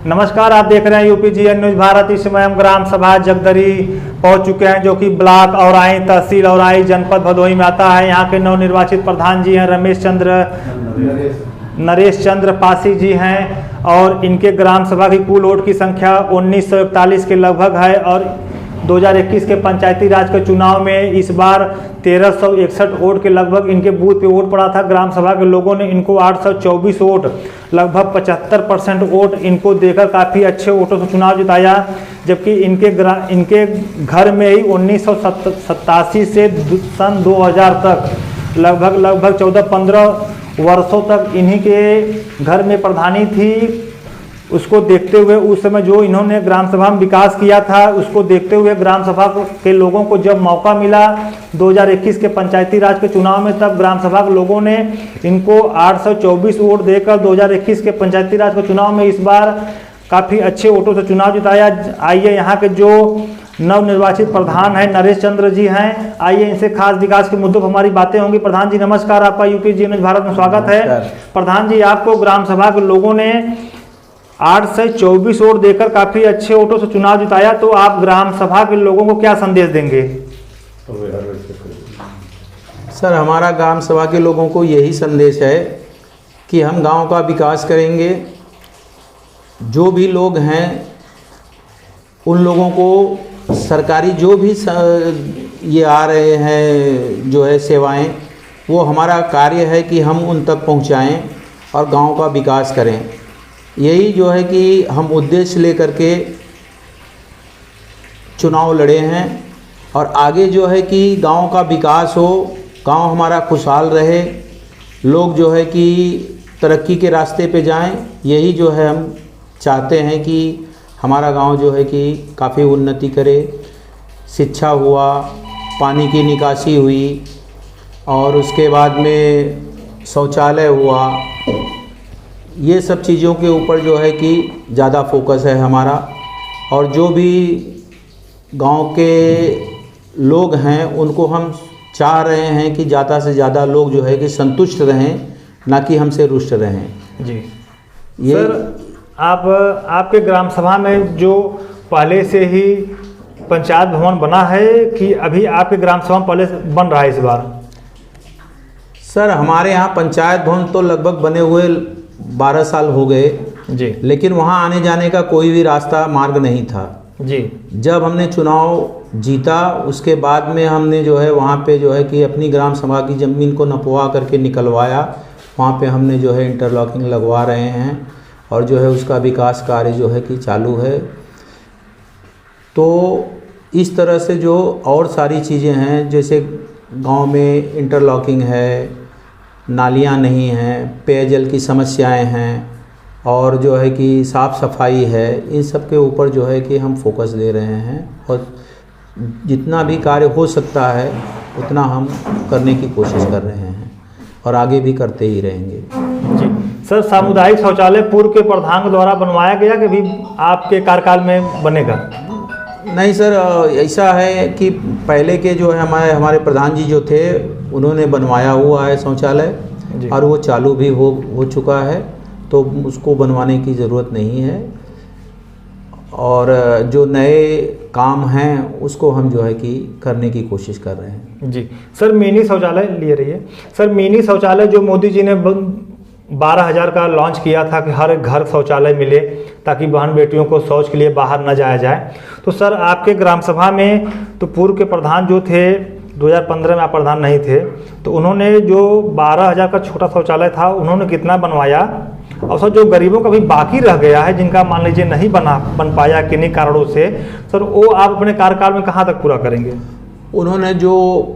नमस्कार, आप देख रहे हैं यूपीजीएन न्यूज भारत। इस समय हम ग्राम सभा जगदरी पहुंच चुके हैं, जो कि ब्लॉक औराई तहसील औराई जनपद भदोही में आता है। यहाँ के नवनिर्वाचित प्रधान जी हैं नरेश चंद्र पासी जी हैं, और इनके ग्राम सभा की कुल वोट की संख्या 1941 के लगभग है। और 2021 के पंचायती राज के चुनाव में इस बार 1361 वोट के लगभग इनके बूथ पे वोट पड़ा था। ग्राम सभा के लोगों ने इनको 824 वोट, लगभग 75% वोट इनको देकर काफ़ी अच्छे वोटों से चुनाव जिताया। जबकि इनके घर में ही 1987 से सन 2000 तक लगभग 14-15 वर्षों तक इन्हीं के घर में प्रधानी थी। उसको देखते हुए उस समय जो इन्होंने ग्राम सभा में विकास किया था, उसको देखते हुए ग्राम सभा के लोगों को जब मौका मिला 2021 के पंचायती राज के चुनाव में, तब ग्राम सभा के लोगों ने इनको 824 वोट देकर 2021 के पंचायती राज के चुनाव में इस बार काफ़ी अच्छे वोटों से चुनाव जिताया। आइए, यहाँ के जो नवनिर्वाचित प्रधान हैं नरेश चंद्र जी हैं, आइए इनसे खास विकास के मुद्दों पर हमारी बातें होंगी। प्रधान जी नमस्कार, आपका यूपीजीएन न्यूज भारत में स्वागत है। प्रधान जी, आपको ग्राम सभा के लोगों ने 824 वोट देकर काफी अच्छे वोटों से चुनाव जिताया, तो आप ग्राम सभा के लोगों को क्या संदेश देंगे? सर, हमारा ग्राम सभा के लोगों को यही संदेश है कि हम गांव का विकास करेंगे। जो भी लोग हैं उन लोगों को सरकारी जो भी ये आ रहे हैं जो है सेवाएं, वो हमारा कार्य है कि हम उन तक पहुंचाएं और गांव का विकास करें। यही जो है कि हम उद्देश्य लेकर के चुनाव लड़े हैं, और आगे जो है कि गांव का विकास हो, गांव हमारा खुशहाल रहे, लोग जो है कि तरक्की के रास्ते पे जाएं। यही जो है हम चाहते हैं कि हमारा गांव जो है कि काफ़ी उन्नति करे। शिक्षा हुआ, पानी की निकासी हुई, और उसके बाद में शौचालय हुआ। ये सब चीज़ों के ऊपर जो है कि ज़्यादा फोकस है हमारा। और जो भी गांव के लोग हैं उनको हम चाह रहे हैं कि ज़्यादा से ज़्यादा लोग जो है कि संतुष्ट रहें, ना कि हमसे रुष्ट रहें। जी सर, आपके ग्राम सभा में जो पहले से ही पंचायत भवन बना है कि अभी आपके ग्राम सभा में पहले बन रहा है इस बार? सर, हमारे यहाँ पंचायत भवन तो लगभग बने हुए 12 साल हो गए जी, लेकिन वहाँ आने जाने का कोई भी रास्ता मार्ग नहीं था जी। जब हमने चुनाव जीता उसके बाद में हमने जो है वहाँ पे जो है कि अपनी ग्राम सभा की ज़मीन को नपवा करके निकलवाया। वहाँ पे हमने जो है इंटरलॉकिंग लगवा रहे हैं, और जो है उसका विकास कार्य जो है कि चालू है। तो इस तरह से जो और सारी चीज़ें हैं, जैसे गांव में इंटरलॉकिंग है, नालियाँ नहीं हैं, पेयजल की समस्याएं हैं, और जो है कि साफ़ सफाई है, इन सब के ऊपर जो है कि हम फोकस दे रहे हैं। और जितना भी कार्य हो सकता है उतना हम करने की कोशिश कर रहे हैं, और आगे भी करते ही रहेंगे। जी सर, सामुदायिक शौचालय पूर्व के प्रधान के द्वारा बनवाया गया कि भी आपके कार्यकाल में बनेगा? नहीं सर, ऐसा है कि पहले के जो है हमारे प्रधान जी जो थे उन्होंने बनवाया हुआ है शौचालय, और वो चालू भी हो चुका है, तो उसको बनवाने की ज़रूरत नहीं है। और जो नए काम हैं उसको हम जो है कि करने की कोशिश कर रहे हैं। जी सर, मिनी शौचालय लिए रहिए। सर, मिनी शौचालय जो मोदी जी ने 12,000 का लॉन्च किया था कि हर घर शौचालय मिले, ताकि बहन बेटियों को शौच के लिए बाहर न जाया जाए। तो सर, आपके ग्राम सभा में तो पूर्व के प्रधान जो थे 2015 में आप प्रधान नहीं थे, तो उन्होंने जो 12,000 का छोटा शौचालय था उन्होंने कितना बनवाया? और सर, जो गरीबों का भी बाकी रह गया है, जिनका मान लीजिए नहीं बन पाया किन्हीं कारणों से, सर वो आप अपने कार्यकाल में कहाँ तक पूरा करेंगे? उन्होंने जो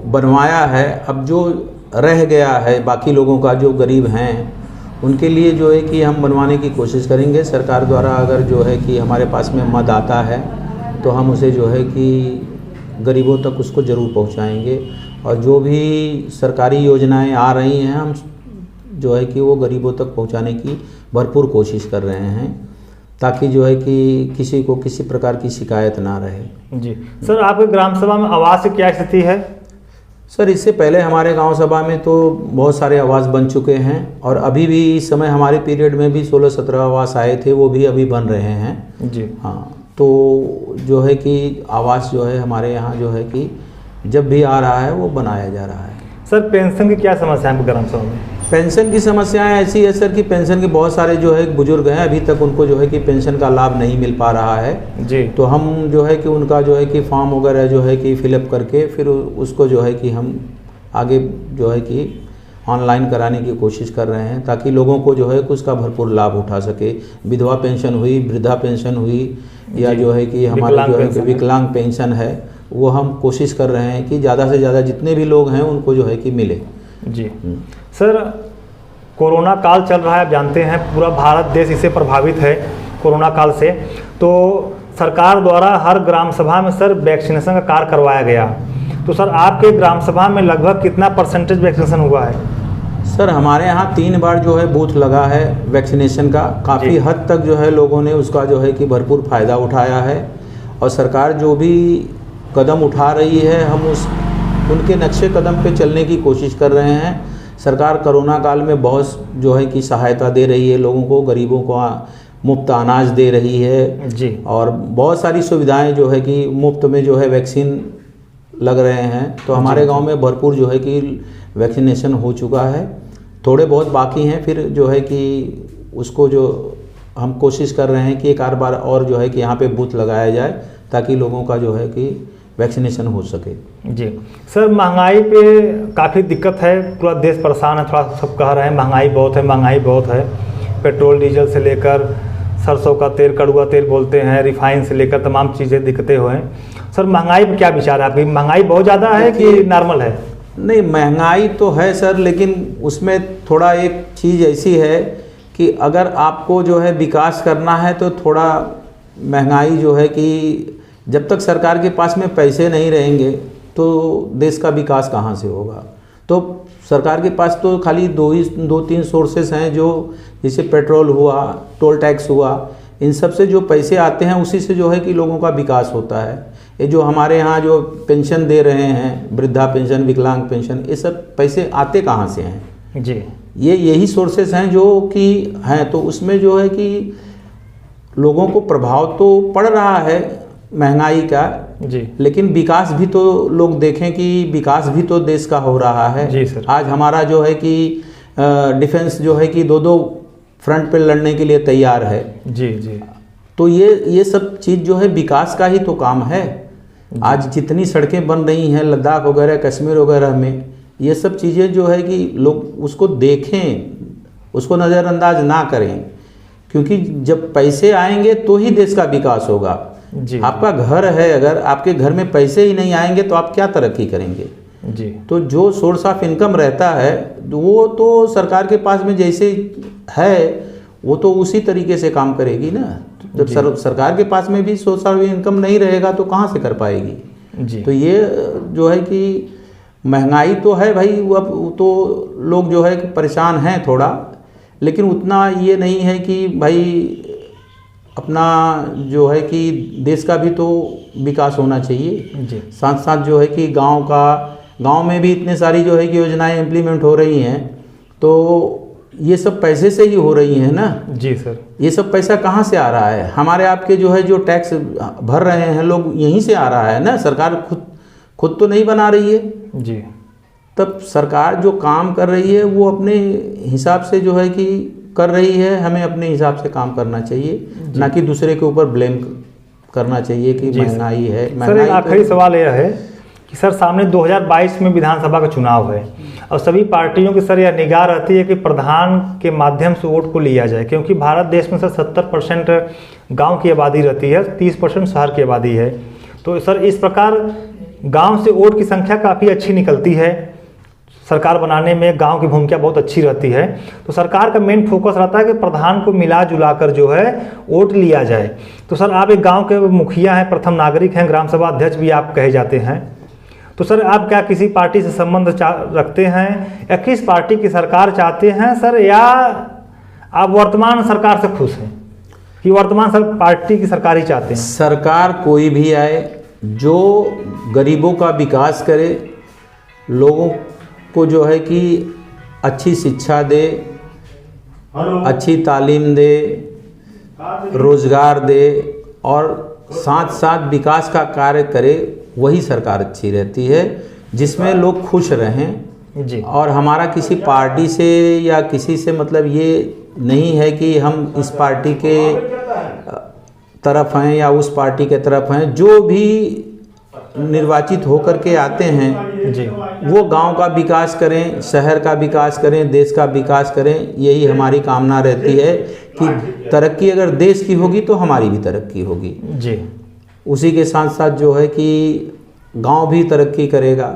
बनवाया है, अब जो रह गया है बाकी लोगों का जो गरीब हैं उनके लिए जो है कि हम बनवाने की कोशिश करेंगे। सरकार द्वारा अगर जो है कि हमारे पास में मद आता है तो हम उसे जो है कि गरीबों तक उसको ज़रूर पहुंचाएंगे। और जो भी सरकारी योजनाएं आ रही हैं हम जो है कि वो गरीबों तक पहुंचाने की भरपूर कोशिश कर रहे हैं, ताकि जो है कि किसी को किसी प्रकार की शिकायत ना रहे। जी सर, आपके ग्राम सभा में आवास की क्या स्थिति है? सर इससे पहले हमारे गांव सभा में तो बहुत सारे आवास बन चुके हैं और अभी भी इस समय हमारे पीरियड में भी 16-17 आवास आए थे, वो भी अभी बन रहे हैं जी। हाँ, तो जो है कि आवास जो है हमारे यहाँ जो है कि जब भी आ रहा है वो बनाया जा रहा है। सर पेंशन की क्या समस्या है ग्राम सभा में? पेंशन की समस्याएं ऐसी है सर कि पेंशन के बहुत सारे जो है बुजुर्ग हैं, अभी तक उनको जो है कि पेंशन का लाभ नहीं मिल पा रहा है जी। तो हम जो है कि उनका जो है कि फॉर्म वगैरह जो है कि फिलअप करके फिर उसको जो है कि हम आगे जो है कि ऑनलाइन कराने की कोशिश कर रहे हैं ताकि लोगों को जो है कि उसका भरपूर लाभ उठा सके। विधवा पेंशन हुई, वृद्धा पेंशन हुई या जो है कि हमारे जो है विकलांग पेंशन है, वो हम कोशिश कर रहे हैं कि ज़्यादा से ज़्यादा जितने भी लोग हैं उनको जो है कि मिले। जी। सर कोरोना काल चल रहा है, आप जानते हैं पूरा भारत देश इससे प्रभावित है कोरोना काल से, तो सरकार द्वारा हर ग्राम सभा में सर वैक्सीनेशन का कार्य करवाया गया। तो सर आपके ग्राम सभा में लगभग कितना परसेंटेज वैक्सीनेशन हुआ है? सर हमारे यहाँ 3 बार जो है बूथ लगा है वैक्सीनेशन का, काफ़ी हद तक जो है लोगों ने उसका जो है कि भरपूर फ़ायदा उठाया है और सरकार जो भी कदम उठा रही है हम उनके नक्शे कदम पे चलने की कोशिश कर रहे हैं। सरकार कोरोना काल में बहुत जो है कि सहायता दे रही है लोगों को, गरीबों को मुफ्त अनाज दे रही है जी, और बहुत सारी सुविधाएं जो है कि मुफ्त में जो है वैक्सीन लग रहे हैं। तो हमारे गांव में भरपूर जो है कि वैक्सीनेशन हो चुका है, थोड़े बहुत बाकी हैं, फिर जो है कि उसको जो हम कोशिश कर रहे हैं कि एक आध बार और जो है कि यहाँ पे बूथ लगाया जाए ताकि लोगों का जो है कि वैक्सीनेशन हो सके। जी। सर महंगाई पे काफ़ी दिक्कत है, पूरा देश परेशान है, थोड़ा सब कह रहे हैं महंगाई बहुत है, महंगाई बहुत है। पेट्रोल डीजल से लेकर सरसों का तेल, कड़ुआ तेल बोलते हैं, रिफाइन से लेकर तमाम चीज़ें दिक्कतें हुए हैं। सर महंगाई पर क्या विचार है आपकी? महंगाई बहुत ज़्यादा है कि नॉर्मल है? नहीं, महंगाई तो है सर, लेकिन उसमें थोड़ा एक चीज़ ऐसी है कि अगर आपको जो है विकास करना है तो थोड़ा महंगाई जो है कि जब तक सरकार के पास में पैसे नहीं रहेंगे तो देश का विकास कहाँ से होगा। तो सरकार के पास तो खाली 2-3 सोर्सेस हैं, जो जैसे पेट्रोल हुआ, टोल टैक्स हुआ, इन सब से जो पैसे आते हैं उसी से जो है कि लोगों का विकास होता है। ये जो हमारे यहाँ जो पेंशन दे रहे हैं, वृद्धा पेंशन, विकलांग पेंशन, ये सब पैसे आते कहाँ से हैं? जी, यही सोर्सेस हैं जो कि हैं। तो उसमें जो है कि लोगों को प्रभाव तो पड़ रहा है महंगाई का जी, लेकिन विकास भी तो लोग देखें कि विकास भी तो देश का हो रहा है। जी सर। आज हमारा जो है कि डिफेंस जो है कि 2 फ्रंट पे लड़ने के लिए तैयार है। जी जी। तो ये सब चीज़ जो है विकास का ही तो काम है। आज जितनी सड़कें बन रही हैं लद्दाख वगैरह, कश्मीर वगैरह में, ये सब चीज़ें जो है कि लोग उसको देखें, उसको नज़रअंदाज ना करें, क्योंकि जब पैसे आएंगे तो ही देश का विकास होगा। जी, आपका घर है, अगर आपके घर में पैसे ही नहीं आएंगे तो आप क्या तरक्की करेंगे? जी। तो जो सोर्स ऑफ इनकम रहता है वो तो सरकार के पास में जैसे है वो तो उसी तरीके से काम करेगी ना। जब सरकार के पास में भी सोर्स ऑफ इनकम नहीं रहेगा तो कहाँ से कर पाएगी? जी। तो ये जो है कि महंगाई तो है भाई, अब तो लोग जो है कि परेशान हैं थोड़ा, लेकिन उतना ये नहीं है कि भाई अपना जो है कि देश का भी तो विकास होना चाहिए। जी। साथ साथ जो है कि गांव में भी इतने सारी जो है कि योजनाएं इम्प्लीमेंट हो रही हैं, तो ये सब पैसे से ही हो रही हैं ना। जी सर। ये सब पैसा कहाँ से आ रहा है? हमारे आपके जो है जो टैक्स भर रहे हैं लोग, यहीं से आ रहा है ना। सरकार खुद तो नहीं बना रही है। जी। तब सरकार जो काम कर रही है वो अपने हिसाब से जो है कि कर रही है, हमें अपने हिसाब से काम करना चाहिए, ना कि दूसरे के ऊपर ब्लेम करना चाहिए कि महंगाई है। सर एक आखिरी सवाल यह है कि सर सामने 2022 में विधानसभा का चुनाव है और सभी पार्टियों की सर यह निगाह रहती है कि प्रधान के माध्यम से वोट को लिया जाए, क्योंकि भारत देश में सर 70% गाँव की आबादी रहती है, 30% शहर की आबादी है। तो सर इस प्रकार गाँव से वोट की संख्या काफ़ी अच्छी निकलती है, सरकार बनाने में गांव की भूमिका बहुत अच्छी रहती है। तो सरकार का मेन फोकस रहता है कि प्रधान को मिला जुला कर जो है वोट लिया जाए। तो सर आप एक गांव के मुखिया हैं, प्रथम नागरिक हैं, ग्राम सभा अध्यक्ष भी आप कहे जाते हैं, तो सर आप क्या किसी पार्टी से संबंध रखते हैं या किस पार्टी की सरकार चाहते हैं सर, या आप वर्तमान सरकार से खुश हैं कि वर्तमान पार्टी की सरकार ही चाहते हैं? सरकार कोई भी आए जो गरीबों का विकास करे, लोगों को जो है कि अच्छी शिक्षा दे, अच्छी तालीम दे, रोज़गार दे और साथ साथ विकास का कार्य करे, वही सरकार अच्छी रहती है जिसमें लोग खुश रहें। जी। और हमारा किसी पार्टी से या किसी से मतलब ये नहीं है कि हम इस पार्टी के तरफ हैं या उस पार्टी के तरफ हैं। जो भी निर्वाचित होकर के आते हैं जी। वो गांव का विकास करें, शहर का विकास करें, देश का विकास करें, यही हमारी कामना रहती है कि तरक्की अगर देश की होगी तो हमारी भी तरक्की होगी। जी। उसी के साथ साथ जो है कि गांव भी तरक्की करेगा।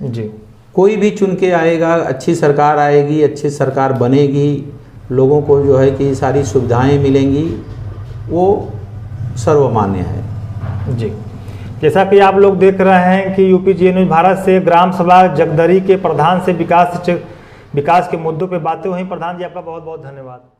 जी। कोई भी चुन के आएगा, अच्छी सरकार आएगी, अच्छी सरकार बनेगी, लोगों को जो है कि सारी सुविधाएं मिलेंगी, वो सर्वमान्य है। जी। जैसा कि आप लोग देख रहे हैं कि यूपीजीए न्यूज़ भारत से ग्राम सभा जगदरी के प्रधान से विकास के मुद्दों पे बातें हुई। प्रधान जी, आपका बहुत बहुत धन्यवाद।